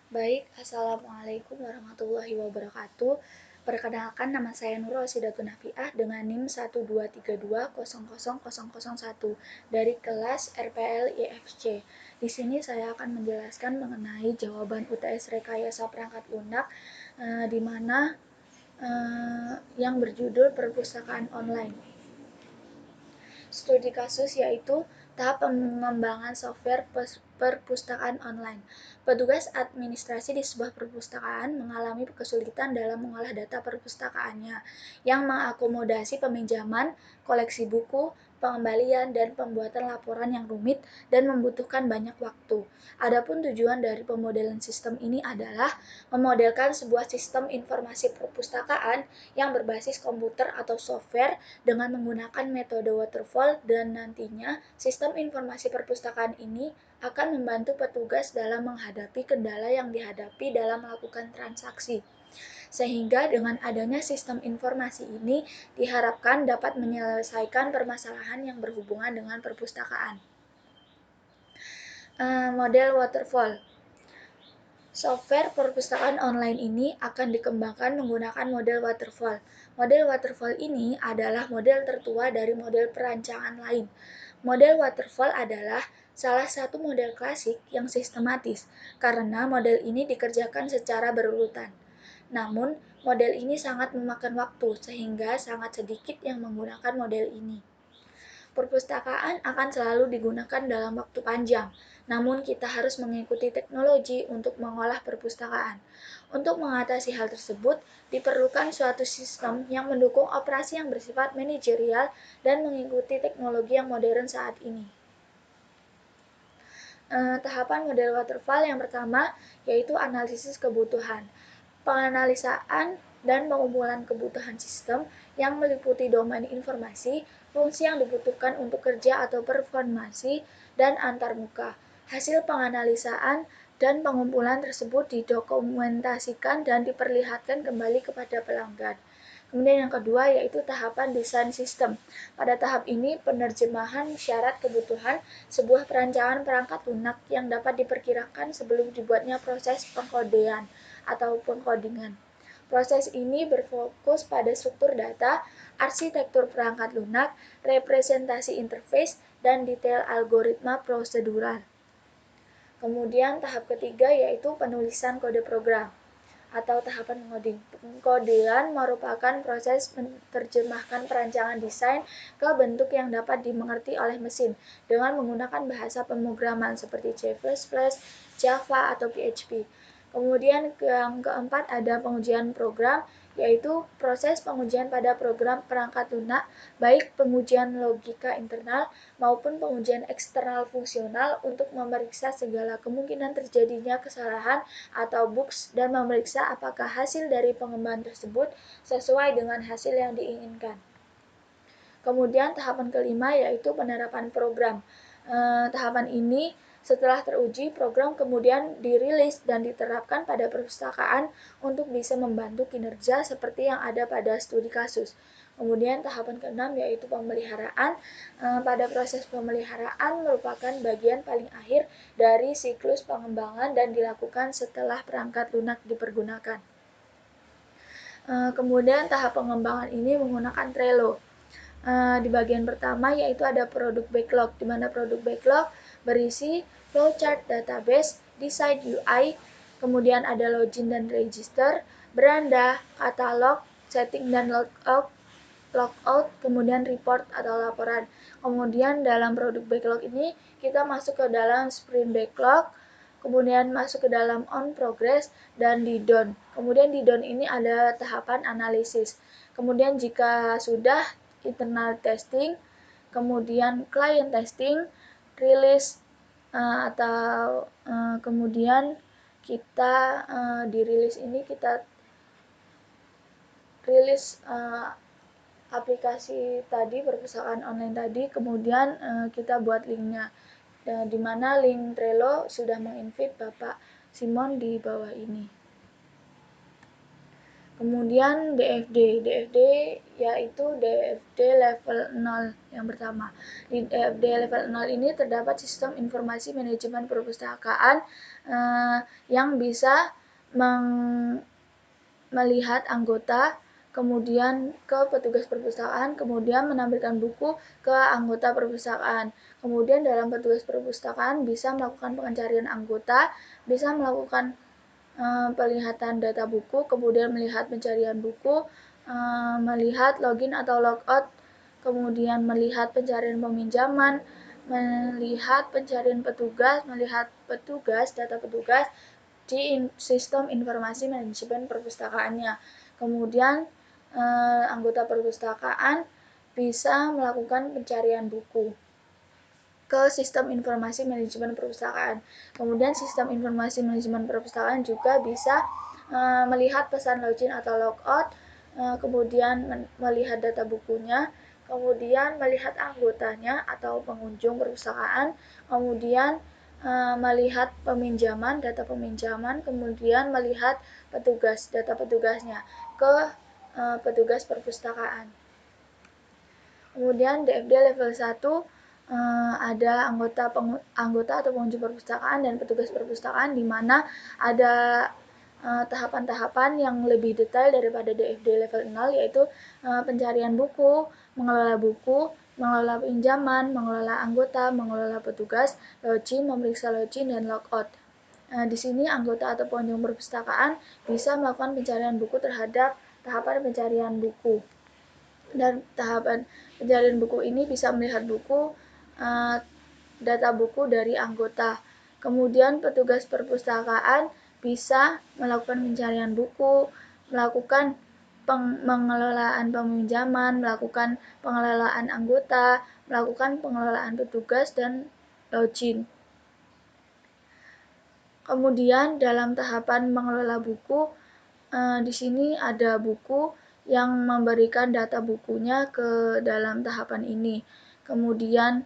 Baik, Assalamualaikum warahmatullahi wabarakatuh. Perkenalkan, nama saya Nurul Sidatun Nafiah dengan NIM 123200001 dari kelas RPL IFC. Di sini saya akan menjelaskan mengenai jawaban UTS Rekayasa Perangkat Lunak di mana yang berjudul Perpustakaan Online. Studi kasus yaitu tahap pengembangan software perpustakaan online. Petugas administrasi di sebuah perpustakaan mengalami kesulitan dalam mengolah data perpustakaannya yang mengakomodasi peminjaman, koleksi buku, pengembalian, dan pembuatan laporan yang rumit dan membutuhkan banyak waktu. Adapun tujuan dari pemodelan sistem ini adalah memodelkan sebuah sistem informasi perpustakaan yang berbasis komputer atau software dengan menggunakan metode waterfall, dan nantinya sistem informasi perpustakaan ini akan membantu petugas dalam menghadapi kendala yang dihadapi dalam melakukan transaksi. Sehingga dengan adanya sistem informasi ini diharapkan dapat menyelesaikan permasalahan yang berhubungan dengan perpustakaan. Model waterfall. Software perpustakaan online ini akan dikembangkan menggunakan model waterfall. Model waterfall ini adalah model tertua dari model perancangan lain. Model waterfall adalah salah satu model klasik yang sistematis, karena model ini dikerjakan secara berurutan. Namun, model ini sangat memakan waktu, sehingga sangat sedikit yang menggunakan model ini. Perpustakaan akan selalu digunakan dalam waktu panjang, namun kita harus mengikuti teknologi untuk mengolah perpustakaan. Untuk mengatasi hal tersebut, diperlukan suatu sistem yang mendukung operasi yang bersifat manajerial dan mengikuti teknologi yang modern saat ini. Tahapan model waterfall yang pertama yaitu analisis kebutuhan. Penganalisaan dan pengumpulan kebutuhan sistem yang meliputi domain informasi, fungsi yang dibutuhkan untuk kerja atau performasi, dan antarmuka. Hasil penganalisaan dan pengumpulan tersebut didokumentasikan dan diperlihatkan kembali kepada pelanggan. Kemudian yang kedua yaitu tahapan desain sistem. Pada tahap ini penerjemahan syarat kebutuhan sebuah perancangan perangkat lunak yang dapat diperkirakan sebelum dibuatnya proses pengkodean atau pengkodingan. Proses ini berfokus pada struktur data, arsitektur perangkat lunak, representasi interface, dan detail algoritma prosedural. Kemudian tahap ketiga yaitu penulisan kode program atau tahapan mengoding. Pengkodean merupakan proses menerjemahkan perancangan desain ke bentuk yang dapat dimengerti oleh mesin dengan menggunakan bahasa pemrograman seperti C++, Java, atau PHP. Kemudian yang keempat ada pengujian program, yaitu proses pengujian pada program perangkat lunak, baik pengujian logika internal maupun pengujian eksternal fungsional untuk memeriksa segala kemungkinan terjadinya kesalahan atau bugs dan memeriksa apakah hasil dari pengembangan tersebut sesuai dengan hasil yang diinginkan. Kemudian tahapan kelima yaitu penerapan program. Tahapan ini setelah teruji, program kemudian dirilis dan diterapkan pada perpustakaan untuk bisa membantu kinerja seperti yang ada pada studi kasus. Kemudian tahapan keenam yaitu pemeliharaan. Pada proses pemeliharaan merupakan bagian paling akhir dari siklus pengembangan dan dilakukan setelah perangkat lunak dipergunakan. Kemudian tahap pengembangan ini menggunakan Trello. Di bagian pertama yaitu ada produk backlog, di mana produk backlog berisi flowchart database, desain UI, kemudian ada login dan register, beranda, katalog, setting dan logout, kemudian report atau laporan. Kemudian dalam produk backlog ini kita masuk ke dalam sprint backlog, kemudian masuk ke dalam on progress dan di done. Kemudian di done ini ada tahapan analisis. Kemudian jika sudah internal testing, kemudian client testing, release atau kemudian kita di release ini kita rilis aplikasi tadi, perpustakaan online tadi, kemudian kita buat linknya, di mana link Trello sudah menginvite Bapak Simon di bawah ini. Kemudian DFD yaitu DFD level 0 yang pertama. Di DFD level 0 ini terdapat sistem informasi manajemen perpustakaan yang bisa melihat anggota, kemudian ke petugas perpustakaan, kemudian menampilkan buku ke anggota perpustakaan. Kemudian dalam petugas perpustakaan bisa melakukan pencarian anggota, bisa melakukan pelihatan data buku, kemudian melihat pencarian buku, melihat login atau logout, kemudian melihat pencarian peminjaman, melihat pencarian petugas, melihat petugas, data petugas di sistem informasi manajemen perpustakaannya. Kemudian anggota perpustakaan bisa melakukan pencarian buku ke sistem informasi manajemen perpustakaan. Kemudian sistem informasi manajemen perpustakaan juga bisa melihat pesan login atau logout, kemudian melihat data bukunya, kemudian melihat anggotanya atau pengunjung perpustakaan, kemudian melihat peminjaman, data peminjaman, kemudian melihat petugas, data petugasnya ke petugas perpustakaan. Kemudian DFD level 1 ada anggota atau pengunjung perpustakaan dan petugas perpustakaan di mana ada tahapan-tahapan yang lebih detail daripada DFD level 0, yaitu pencarian buku, mengelola pinjaman, mengelola anggota, mengelola petugas, login, memeriksa login, dan logout. Di sini anggota atau pengunjung perpustakaan bisa melakukan pencarian buku terhadap tahapan pencarian buku. Dan tahapan pencarian buku ini bisa melihat buku, data buku dari anggota. Kemudian petugas perpustakaan bisa melakukan pencarian buku, melakukan pengelolaan peminjaman, melakukan pengelolaan anggota, melakukan pengelolaan petugas, dan login. Kemudian dalam tahapan mengelola buku, di sini ada buku yang memberikan data bukunya ke dalam tahapan ini. Kemudian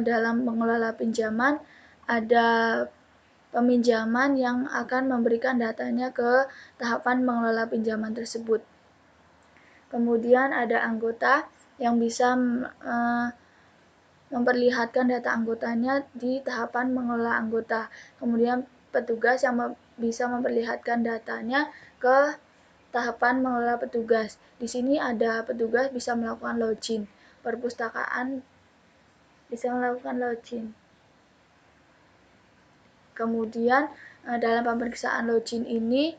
dalam mengelola pinjaman ada peminjaman yang akan memberikan datanya ke tahapan mengelola pinjaman tersebut. Kemudian ada anggota yang bisa memperlihatkan data anggotanya di tahapan mengelola anggota. Kemudian petugas yang bisa memperlihatkan datanya ke tahapan mengelola petugas. Di sini ada petugas bisa melakukan login. Perpustakaan bisa melakukan login. Kemudian dalam pemeriksaan login ini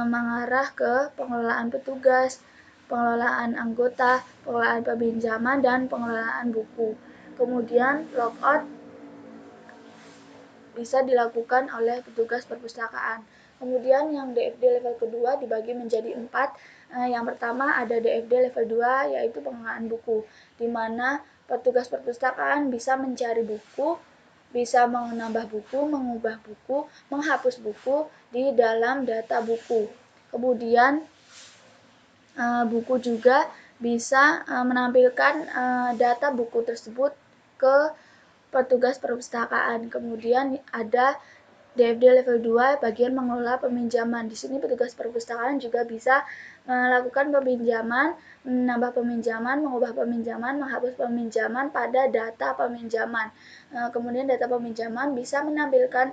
mengarah ke pengelolaan petugas, pengelolaan anggota, pengelolaan peminjaman, dan pengelolaan buku. Kemudian logout bisa dilakukan oleh petugas perpustakaan. Kemudian yang DFD level kedua dibagi menjadi 4. Yang pertama ada DFD level 2 yaitu pengelolaan buku, di mana petugas perpustakaan bisa mencari buku, bisa menambah buku, mengubah buku, menghapus buku di dalam data buku. Kemudian buku juga bisa menampilkan data buku tersebut ke petugas perpustakaan. Kemudian ada DFD level 2 bagian mengelola peminjaman. Di sini petugas perpustakaan juga bisa melakukan peminjaman, menambah peminjaman, mengubah peminjaman, menghapus peminjaman pada data peminjaman. Kemudian data peminjaman bisa menampilkan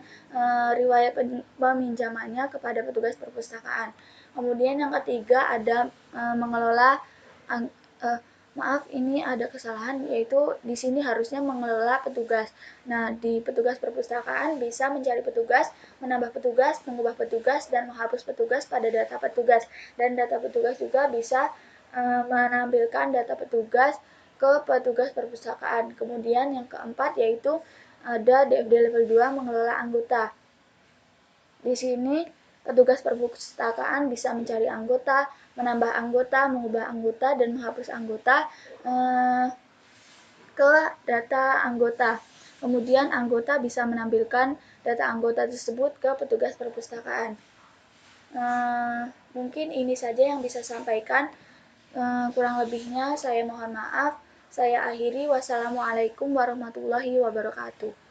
riwayat peminjamannya kepada petugas perpustakaan. Kemudian yang ketiga ada mengelola ini ada kesalahan, yaitu di sini harusnya mengelola petugas. Nah, di petugas perpustakaan bisa mencari petugas, menambah petugas, mengubah petugas, dan menghapus petugas pada data petugas. Dan data petugas juga bisa menampilkan data petugas ke petugas perpustakaan. Kemudian yang keempat yaitu ada DFD level 2 mengelola anggota. Di sini petugas perpustakaan bisa mencari anggota, menambah anggota, mengubah anggota, dan menghapus anggota ke data anggota. Kemudian anggota bisa menampilkan data anggota tersebut ke petugas perpustakaan. Mungkin ini saja yang bisa sampaikan. Kurang lebihnya saya mohon maaf. Saya akhiri. Wassalamualaikum warahmatullahi wabarakatuh.